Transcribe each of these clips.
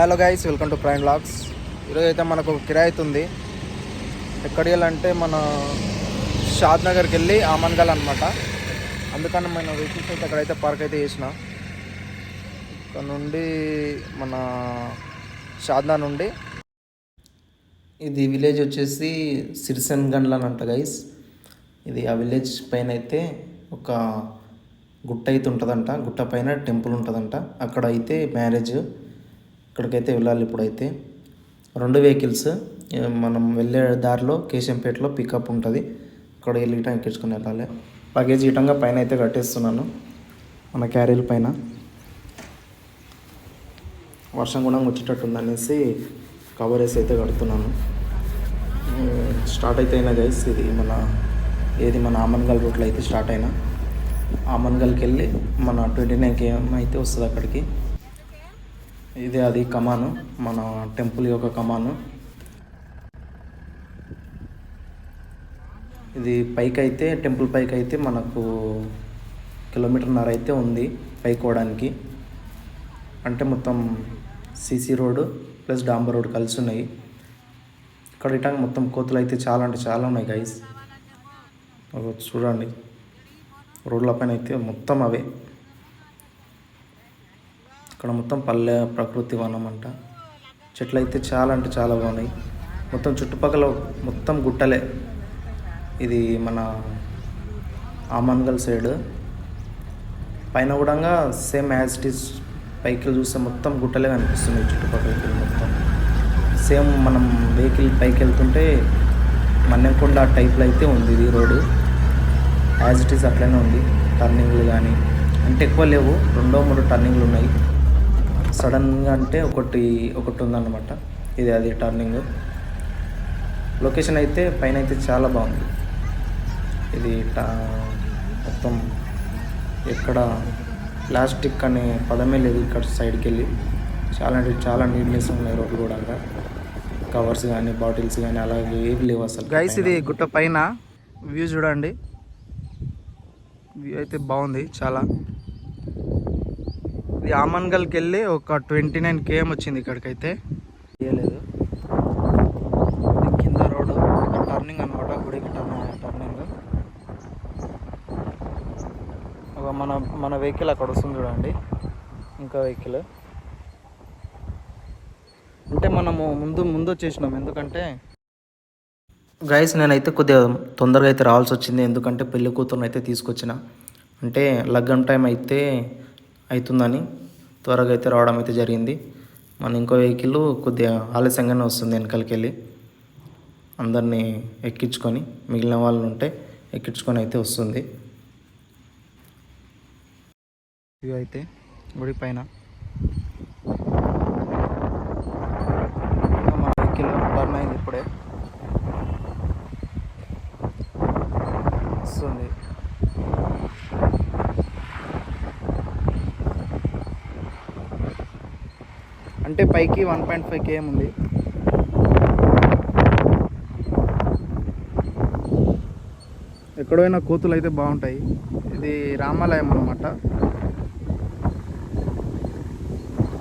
Hello guys, welcome to prime vlogs. ఈరోజు అయితే మనకు కిరాయి అవుతుంది. ఎక్కడికి వెళ్ళాలంటే మన షాద్ నగర్కి వెళ్ళి ఆమన్గల్ అనమాట. అందుకని మన వెహికల్స్ అయితే అక్కడైతే పార్క్ అయితే చేసిన. ఇక్కడ నుండి మన షాద్నా నుండి ఇది విలేజ్ వచ్చేసి సిరిసెన్ గండ్ల అని అంట గైస్. ఇది ఆ విలేజ్ పైన అయితే ఒక గుట్ట అయితే ఉంటుందంట. గుట్ట పైన టెంపుల్ ఉంటుందంట. అక్కడ అయితే మ్యారేజ్, ఇక్కడికైతే వెళ్ళాలి. ఇప్పుడైతే 2 వెహికల్స్, మనం వెళ్ళే దారిలో కేశంపేటలో పికప్ ఉంటుంది. అక్కడ వెళ్ళి ఇటం ఎక్కించుకొని వెళ్ళాలి. లగేజ్ ఇటంగా పైన అయితే కట్టేస్తున్నాను, మన క్యారీల పైన. వర్షం కూడా వచ్చేటట్టుంది అనేసి కవర్ వేసి అయితే కడుతున్నాను. స్టార్ట్ అయితే అయినా గైస్, ఇది మన ఆమన్గల్ రూట్లో అయితే స్టార్ట్ అయినా. ఆమన్గల్కి వెళ్ళి మన 29 km అయితే వస్తుంది అక్కడికి. ఇదే అది కమాను, మన టెంపుల్ యొక్క కమాను. ఇది పైకి అయితే టెంపుల్ పైకి అయితే మనకు 1.5 కిలోమీటర్ అయితే ఉంది పైకి పోవడానికి. అంటే మొత్తం సీసీ రోడ్డు ప్లస్ డాంబర్ రోడ్ కలిసి ఉన్నాయి. ఇక్కడ ఇటాంగ్ మొత్తం కోతులు అయితే చాలా అంటే చాలా ఉన్నాయి గైస్. చూడండి, రోడ్ల పైన అయితే మొత్తం అవే. ఇక్కడ మొత్తం పల్లె ప్రకృతి వనం అంట. చెట్లు అయితే చాలా అంటే చాలా బాగున్నాయి. మొత్తం చుట్టుపక్కల మొత్తం గుట్టలే. ఇది మన ఆమన్గల్ సైడ్ పైన కూడా సేమ్ యాజ్ ఇట్ ఈస్. పైకి చూస్తే మొత్తం గుట్టలే కనిపిస్తున్నాయి చుట్టుపక్కల. మొత్తం సేమ్ మనం వెహికల్ పైకి వెళ్తుంటే మన్నెంకొండ టైప్లో అయితే ఉంది ఇది రోడ్డు. యాజ్ ఇట్ ఈస్ అట్లనే ఉంది. టర్నింగ్లు కానీ అంటే ఎక్కువ లేవు, 2-3 టర్నింగ్లు ఉన్నాయి. సడన్గా అంటే ఒకటి ఉందన్నమాట. ఇది అది టర్నింగ్. లొకేషన్ అయితే పైన అయితే చాలా బాగుంది. ఇది మొత్తం ఎక్కడ ప్లాస్టిక్ అనే పదమే లేదు ఇక్కడ సైడ్కి వెళ్ళి. చాలా అంటే చాలా నీట్నెస్ ఉన్నాయి రోడ్లు కూడా. కవర్స్ కానీ బాటిల్స్ కానీ అలాగే ఏవి లేవు అసలు. గైస్, ఇది గుట్ట పైన వ్యూ చూడండి. వ్యూ అయితే బాగుంది చాలా. ఇది ఆమన్గల్కి వెళ్ళి ఒక 29 km వచ్చింది ఇక్కడికైతే. లేదు, కింద రోడ్డు టర్నింగ్ అనమాట, గుడికి టర్నింగ్. ఒక మన వెహికల్ అక్కడ వస్తుంది చూడండి, ఇంకా వెహికల్. అంటే మనము ముందు వచ్చేసినాం. ఎందుకంటే గైస్, నేనైతే కొద్దిగా తొందరగా అయితే రావాల్సి వచ్చింది. ఎందుకంటే పెళ్లి కూతురుని అయితే తీసుకొచ్చిన. అంటే లగ్గం టైం అయితే అవుతుందని త్వరగా అయితే రావడం అయితే జరిగింది. మన ఇంకో వెహికల్ కొద్దిగా ఆలస్యంగానే వస్తుంది వెనకాలకి వెళ్ళి. అందరినీ ఎక్కించుకొని, మిగిలిన వాళ్ళు ఉంటే ఎక్కించుకొని అయితే వస్తుంది. ఇవి అయితే గుడి పైన మన వెహికల్ టర్న్ అయింది, ఇప్పుడే వస్తుంది. అంటే పైకి 1.5 km ఉంది. ఎక్కడైనా కోతులు అయితే బాగుంటాయి. ఇది రామాలయం అన్నమాట.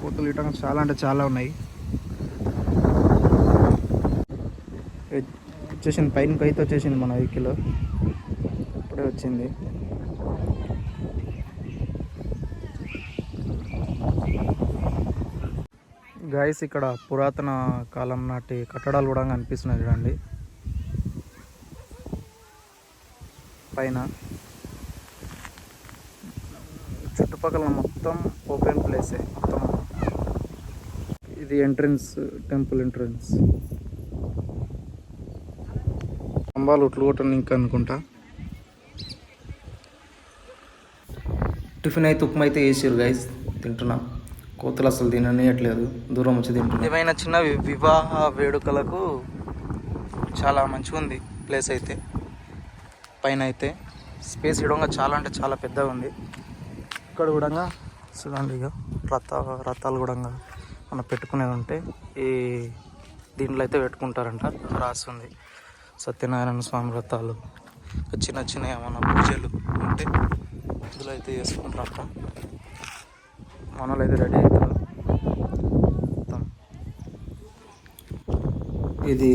కోతులు ఇటంగా చాలా అంటే చాలా ఉన్నాయి. వచ్చేసింది పైనకి అయితే వచ్చేసింది మన వెహికల్, ఇప్పుడే వచ్చింది. గైస్, ఇక్కడ పురాతన కాలం నాటి కట్టడాలు కూడా కనిపిస్తున్నాయి చూడండి పైన. చుట్టుపక్కల మొత్తం ఓపెన్ ప్లేసే మొత్తం. ఇది ఎంట్రన్స్, టెంపుల్ ఎంట్రన్స్. స్తంభాలు ఉట్లు కొట్టని ఇంకా అనుకుంటా. టిఫిన్ అయితే ఉప్మా అయితే వేసారు గైస్, తింటున్నా. కోతులు అసలు తిననీయట్లేదు, దూరం వచ్చి తింటున్నా. ఏమైనా చిన్న వివాహ వేడుకలకు చాలా మంచిగా ఉంది ప్లేస్ అయితే. పైన అయితే స్పేస్ ఇవ్వడంగా చాలా అంటే చాలా పెద్దగా ఉంది. ఇక్కడ కూడా చూడండి, ఇక రథాలు కూడా మనం పెట్టుకునేది ఉంటే ఈ దీంట్లో అయితే పెట్టుకుంటారంట. రాస్తుంది సత్యనారాయణ స్వామి వ్రతాలు, చిన్న చిన్న ఏమన్నా పూజలు ఉంటే ఇందులో అయితే చేసుకుంటారంట. మనలో అయితే రెడీ అవుతారు మొత్తం. ఇది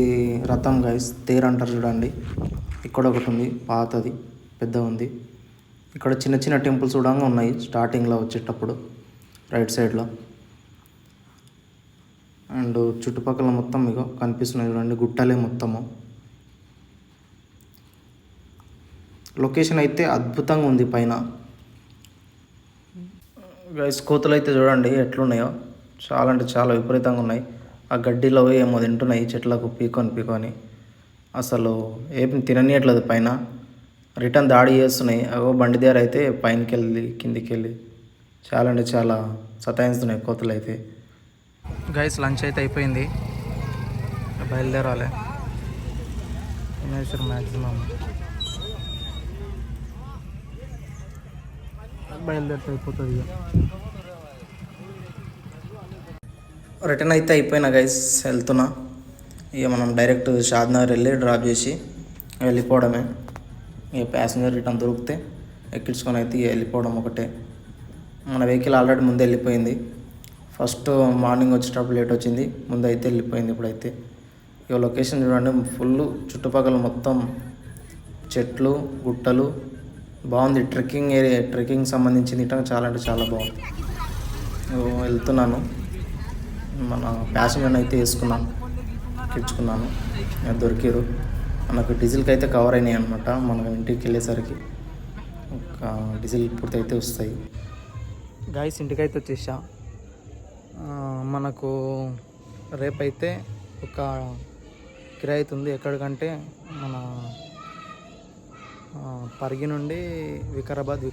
రథం గైస్, తేరు అంటారు చూడండి. ఇక్కడ ఒకటి ఉంది, పాతది పెద్ద ఉంది. ఇక్కడ చిన్న చిన్న టెంపుల్స్ కూడా ఉన్నాయి స్టార్టింగ్లో వచ్చేటప్పుడు రైట్ సైడ్లో. అండ్ చుట్టుపక్కల మొత్తం ఇగో కనిపిస్తున్నాయి చూడండి, గుట్టలే మొత్తము. లొకేషన్ అయితే అద్భుతంగా ఉంది పైన గైస్. కోతులు అయితే చూడండి ఎట్లున్నాయో, చాలా అంటే చాలా విపరీతంగా ఉన్నాయి. ఆ గడ్డిలో ఏమో తింటున్నాయి చెట్లకు పీకొని. అసలు ఏం తిననీయట్లేదు పైన, రిటర్న్ దాడి చేస్తున్నాయి. అగో బండి దగ్గర అయితే పైనకి వెళ్ళి కిందికి వెళ్ళి చాలా అంటే చాలా సతాయిస్తున్నాయి కోతులు అయితే. గైస్ లంచ్ అయితే అయిపోయింది, బయలుదేరాలి. మ్యాక్సిమం బయలుదేరితే అయిపోతుంది ఇక. రిటర్న్ అయితే అయిపోయినా గైస్, వెళ్తున్నా. ఇక మనం డైరెక్ట్ షాద్నగర్ వెళ్ళి డ్రాప్ చేసి వెళ్ళిపోవడమే. ఇక ప్యాసింజర్ రిటర్న్ దొరికితే ఎక్కించుకొని అయితే ఇక వెళ్ళిపోవడం ఒకటే. మన వెహికల్ ఆల్రెడీ ముందు వెళ్ళిపోయింది. ఫస్ట్ మార్నింగ్ వచ్చేటప్పుడు లేట్ వచ్చింది, ముందు అయితే వెళ్ళిపోయింది. ఇప్పుడైతే ఇక లొకేషన్ చూడండి, ఫుల్ చుట్టుపక్కల మొత్తం చెట్లు గుట్టలు, బాగుంది. ట్రెక్కింగ్ ఏరియా, ట్రెక్కింగ్ సంబంధించింది ఇట్లా చాలా అంటే చాలా బాగుంది. వెళ్తున్నాను, మన ప్యాసింజర్ని అయితే వేసుకున్నాను, ఎక్కించుకున్నాను. దొరికారు మనకు. డీజిల్కి అయితే కవర్ అయినాయి అనమాట. మనం ఇంటికి వెళ్ళేసరికి ఒక డీజిల్ పూర్తి అయితే వస్తాయి. గాయస్ ఇంటికైతే వచ్చేసా. మనకు రేపైతే ఒక కిరాయి అవుతుంది. ఎక్కడికంటే మన పరిగి నుండి వికారాబాద్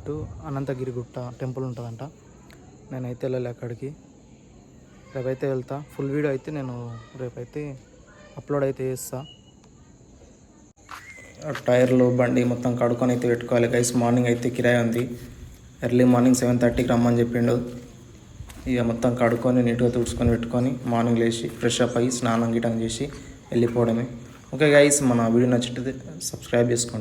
టు అనంతగిరి గుట్ట టెంపుల్ ఉంటుందంట. నేనైతే వెళ్ళాలి అక్కడికి, రేపైతే వెళ్తా. ఫుల్ వీడియో అయితే నేను రేపైతే అప్లోడ్ అయితే చేస్తా. టైర్లు బండి మొత్తం కడుక్కొని అయితే పెట్టుకోవాలి గైస్. మార్నింగ్ అయితే కిరాయి ఉంది, ఎర్లీ మార్నింగ్ 7:30కి రమ్మని చెప్పిండు. ఇక మొత్తం కడుక్కొని నీట్గా తుడుచుకొని పెట్టుకొని మార్నింగ్ లేచి ఫ్రెష్ అప్ అయ్యి స్నానం గిటం చేసి వెళ్ళిపోవడమే. ఓకే గైస్, మన వీడియో నచ్చితే సబ్స్క్రైబ్ చేసుకోండి.